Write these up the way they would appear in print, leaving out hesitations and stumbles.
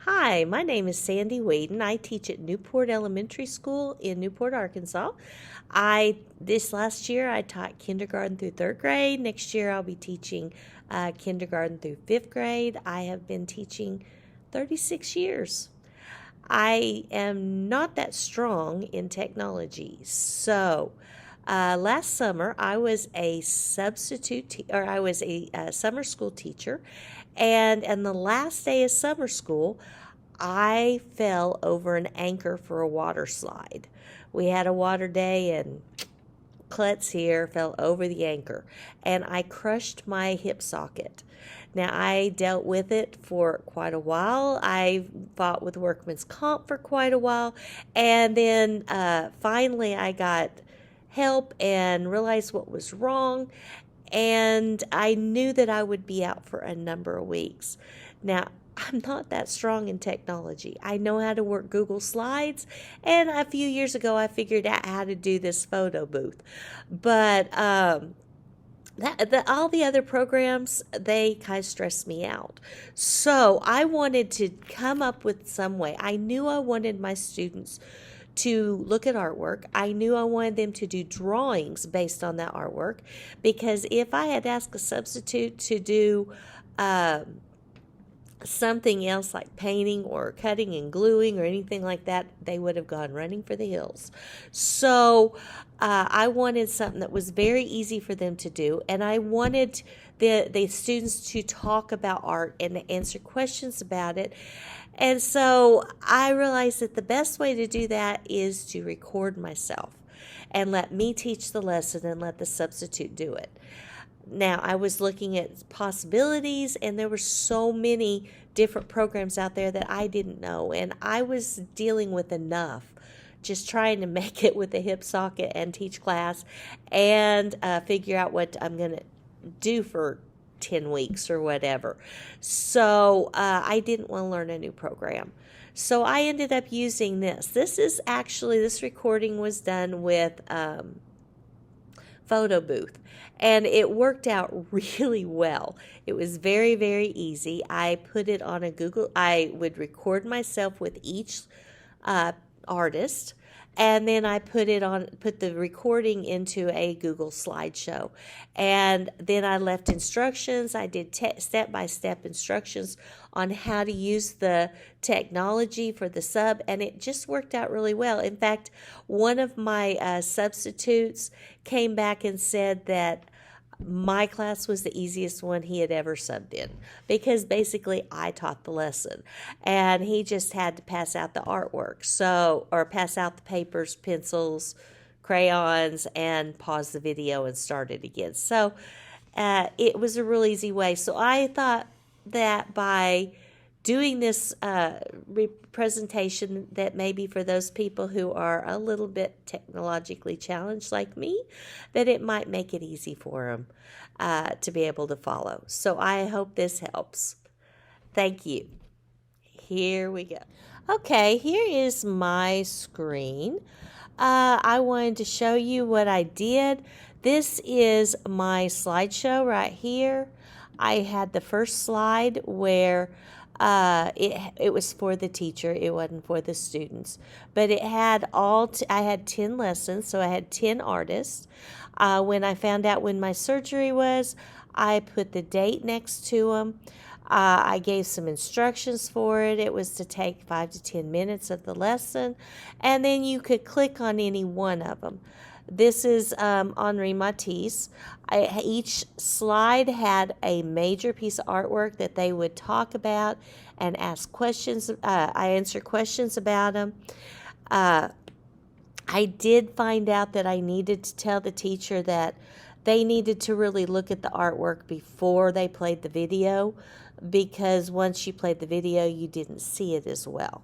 Hi, my name is Sandy Whedon. I teach at Newport Elementary School in Newport, Arkansas. This last year I taught kindergarten through third grade. Next year I'll be teaching kindergarten through fifth grade. I have been teaching 36 years. I am not that strong in technology. Last summer I was a I was a summer school teacher, and on the last day of summer school, I fell over an anchor for a water slide. We had a water day, and Klutz here fell over the anchor, and I crushed my hip socket. Now, I dealt with it for quite a while. I fought with workman's comp for quite a while, and then finally I got help and realized what was wrong, and I knew that I would be out for a number of weeks. Now, I'm not that strong in technology. I know how to work Google Slides, and a few years ago I figured out how to do this photo booth. But all the other programs, they kind of stress me out. So I wanted to come up with some way. I knew I wanted my students to look at artwork. I knew I wanted them to do drawings based on that artwork, because if I had asked a substitute to do something else like painting or cutting and gluing or anything like that, they would have gone running for the hills. So I wanted something that was very easy for them to do, and I wanted the students to talk about art and to answer questions about it. And so I realized that the best way to do that is to record myself and let me teach the lesson and let the substitute do it. Now, I was looking at possibilities, and there were so many different programs out there that I didn't know, and I was dealing with enough just trying to make it with a hip socket and teach class and figure out what I'm going to do for 10 weeks or whatever. So I didn't want to learn a new program. So I ended up using this. This recording was done with photo booth, and it worked out really well. It was very, very easy. I put it on I would record myself with each artist, and then I put the recording into a Google slideshow, and then I left instructions. I did step-by-step instructions on how to use the technology for the sub, and it just worked out really well. In fact, one of my substitutes came back and said that my class was the easiest one he had ever subbed in, because basically I taught the lesson and he just had to pass out the artwork, or pass out the papers, pencils, crayons, and pause the video and start it again. So it was a real easy way. So I thought that by doing this presentation, that maybe for those people who are a little bit technologically challenged like me, that it might make it easy for them to be able to follow. So I hope this helps. Thank you. Here we go. Okay, here is my screen. I wanted to show you what I did. This is my slideshow right here. I had the first slide where it was for the teacher. It wasn't for the students. But it had I had 10 lessons, so I had 10 artists. When I found out when my surgery was, I put the date next to them. I gave some instructions for it. It was to take 5 to 10 minutes of the lesson, and then you could click on any one of them. This is Henri Matisse. Each slide had a major piece of artwork that they would talk about and ask questions. I answer questions about them. I did find out that I needed to tell the teacher that they needed to really look at the artwork before they played the video, because once you played the video, you didn't see it as well.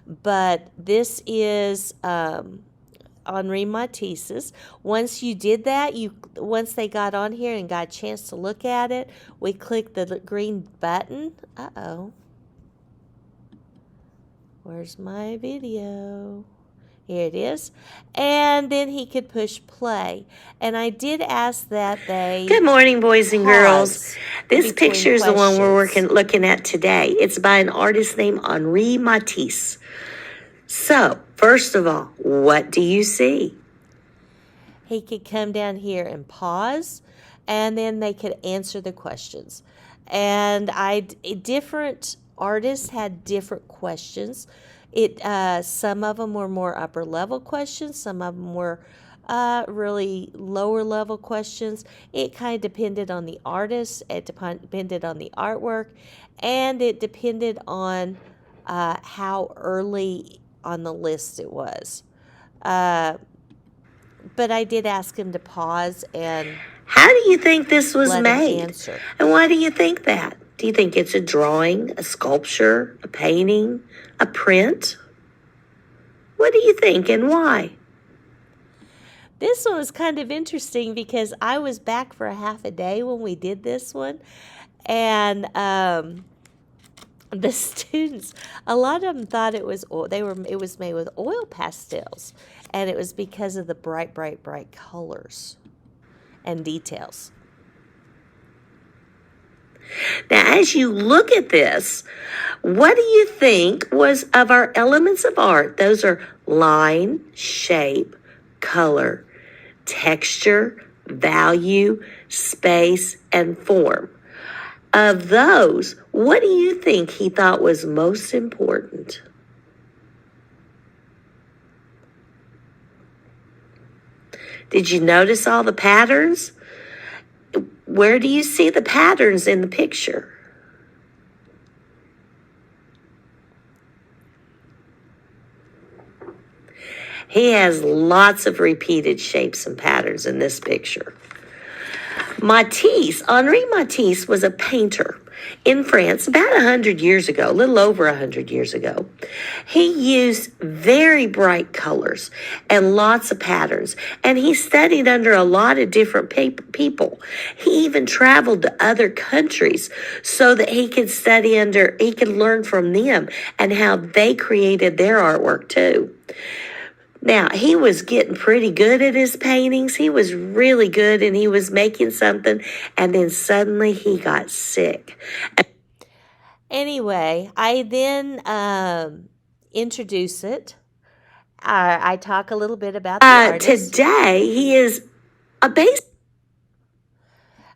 But this is Henri Matisse's. Once you did that, once they got on here and got a chance to look at it, we clicked the green button. Uh-oh. Where's my video? Here it is. And then he could push play. And I did ask that they Good morning, boys and girls. pause This between picture is the one we're questions. looking at today. It's by an artist named Henri Matisse. So, first of all, what do you see? He could come down here and pause, and then they could answer the questions. And different artists had different questions. Some of them were more upper level questions. Some of them were really lower level questions. It kind of depended on the artist. It depended on the artwork, and it depended on how early on the list it was. But I did ask him to pause and How do you think this was let him made? answer. And why do you think that? Do you think it's a drawing, a sculpture, a painting, a print? What do you think and why? This one was kind of interesting because I was back for a half a day when we did this one. And the students, a lot of them thought it was made with oil pastels, and it was because of the bright, bright, bright colors and details. Now, as you look at this, what do you think was of our elements of art? Those are line, shape, color, texture, value, space, and form. Of those, what do you think he thought was most important? Did you notice all the patterns? Where do you see the patterns in the picture? He has lots of repeated shapes and patterns in this picture. Henri Matisse was a painter in France about 100 years ago, a little over 100 years ago. He used very bright colors and lots of patterns, and he studied under a lot of different people. He even traveled to other countries so that he could he could learn from them and how they created their artwork too. Now, he was getting pretty good at his paintings. He was really good, and he was making something, and then suddenly he got sick. Anyway, I then introduce it. I talk a little bit about the artist. Today, he is a bass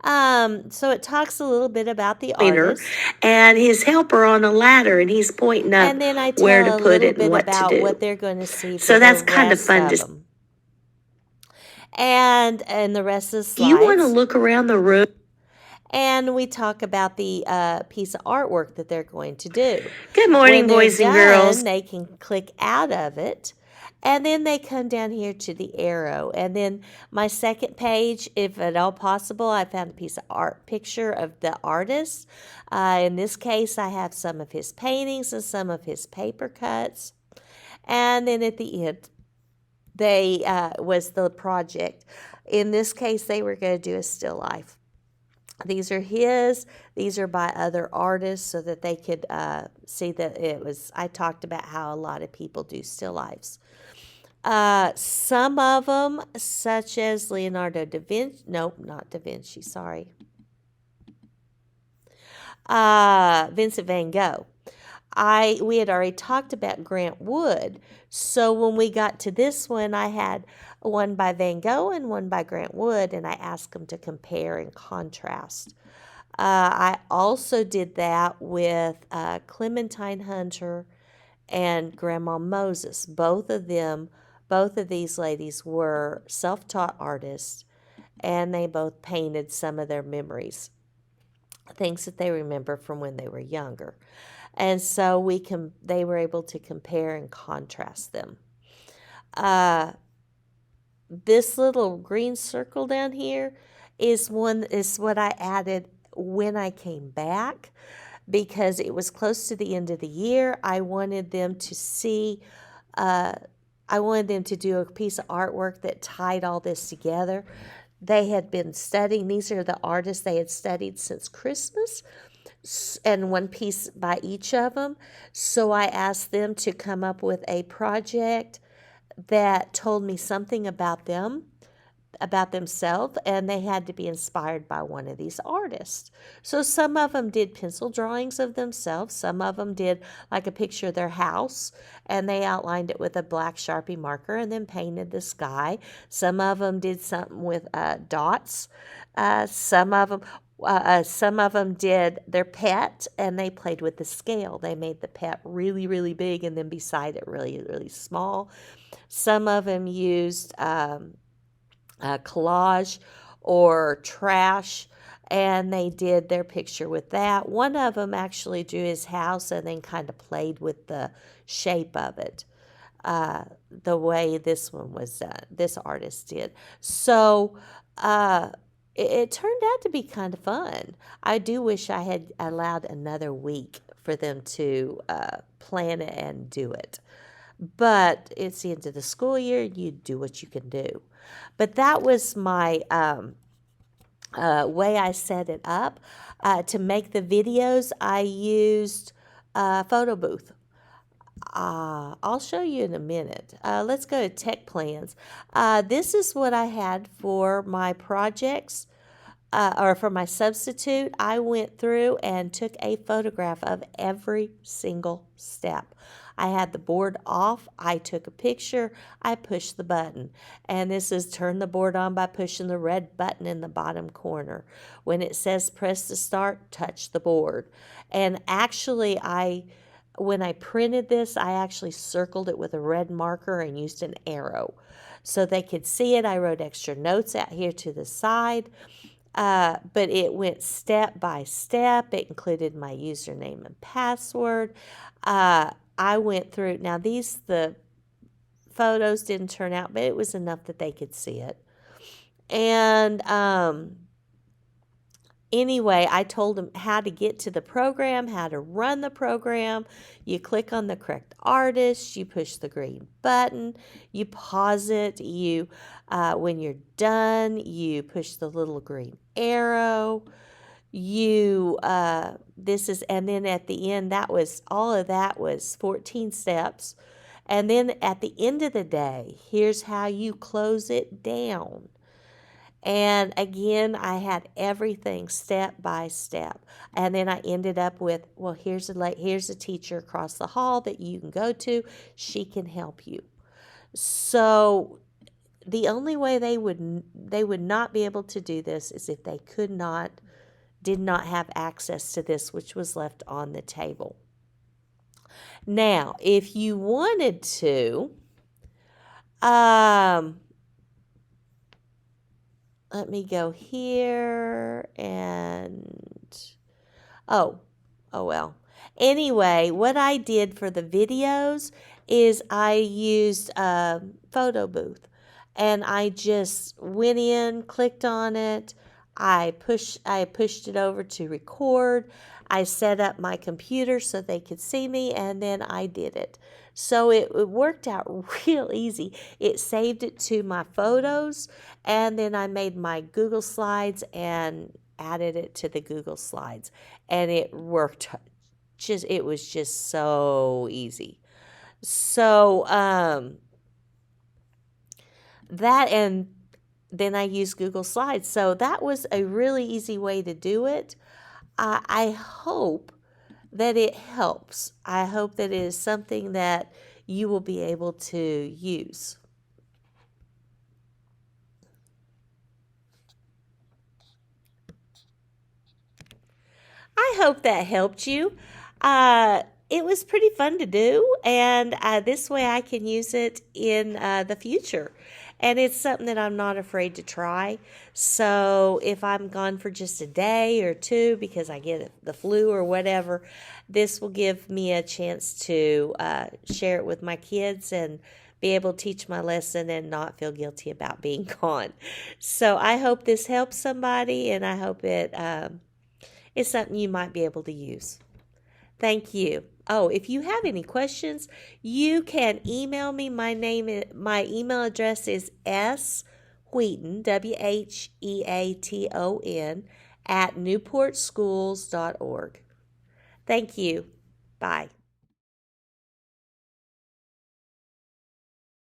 So it talks a little bit about the painter artist. and his helper on a ladder, and he's pointing up And then I where tell to a put little it and bit what to about do. what they're going to see for So the that's kind of rest fun of to them. And the rest of the Do you want to slides. look around the room? And we talk about the piece of artwork that they're going to do. Good morning, When they're boys and done, girls. they can click out of it. And then they come down here to the arrow. And then my second page, if at all possible, I found a piece of art picture of the artist. In this case, I have some of his paintings and some of his paper cuts. And then at the end, they was the project. In this case, they were going to do a still life. These are his. These are by other artists so that they could see that it was. I talked about how a lot of people do still lifes. Some of them, such as Leonardo da Vinci, nope, not da Vinci, sorry. Vincent van Gogh. We had already talked about Grant Wood, so when we got to this one, I had one by Van Gogh and one by Grant Wood, and I asked them to compare and contrast. I also did that with Clementine Hunter and Grandma Moses. Both of these ladies were self-taught artists, and they both painted some of their memories, things that they remember from when they were younger. And so they were able to compare and contrast them. This little green circle down here is what I added when I came back, because it was close to the end of the year. I wanted them to see, I wanted them to do a piece of artwork that tied all this together. They had been studying, these are the artists they had studied since Christmas, and one piece by each of them. So I asked them to come up with a project that told me something about them, about themselves, and they had to be inspired by one of these artists. So some of them did pencil drawings of themselves. Some of them did like a picture of their house, and they outlined it with a black Sharpie marker and then painted the sky. Some of them did something with dots. Some of them did their pet, and they played with the scale. They made the pet really, really big, and then beside it really, really small. Some of them used collage or trash, and they did their picture with that. One of them actually drew his house and then kind of played with the shape of it, the way this one was done, this artist did. So it turned out to be kind of fun. I do wish I had allowed another week for them to plan it and do it. But it's the end of the school year. You do what you can do. But that was my way I set it up. To make the videos, I used Photo Booth. I'll show you in a minute. Let's go to Tech Plans. This is what I had for my projects. Or for my substitute, I went through and took a photograph of every single step. I had the board off, I took a picture, I pushed the button. And this is turn the board on by pushing the red button in the bottom corner. When it says press to start, touch the board. And actually, when I printed this, I actually circled it with a red marker and used an arrow. So they could see it. I wrote extra notes out here to the side. But it went step by step. It included my username and password. I went through, now the photos didn't turn out, but it was enough that they could see it. And anyway, I told them how to get to the program, how to run the program. You click on the correct artist, you push the green button, you pause it, when you're done, you push the little green arrow. And then at the end, all of that was 14 steps. And then at the end of the day, here's how you close it down. And again, I had everything step by step. And then I ended up with, well, here's a teacher across the hall that you can go to. She can help you. So the only way they would not be able to do this is if they did not have access to this, which was left on the table. Now, if you wanted to, let me go here and, oh well. Anyway, what I did for the videos is I used Photo Booth. And I just went in, clicked on it. I pushed it over to record. I set up my computer so they could see me, and then I did it. So it worked out real easy. It saved it to my photos, and then I made my Google Slides and added it to the Google Slides. And it worked. It was just so easy. So, that, and then I used Google Slides. So that was a really easy way to do it. I hope that it helps. I hope that it is something that you will be able to use. I hope that helped you. It was pretty fun to do, and this way I can use it in the future. And it's something that I'm not afraid to try. So if I'm gone for just a day or two because I get the flu or whatever, this will give me a chance to share it with my kids and be able to teach my lesson and not feel guilty about being gone. So I hope this helps somebody, and I hope it is something you might be able to use. Thank you. Oh, if you have any questions, you can email me. My email address is swheaton, WHEATON, @newportschools.org. Thank you. Bye.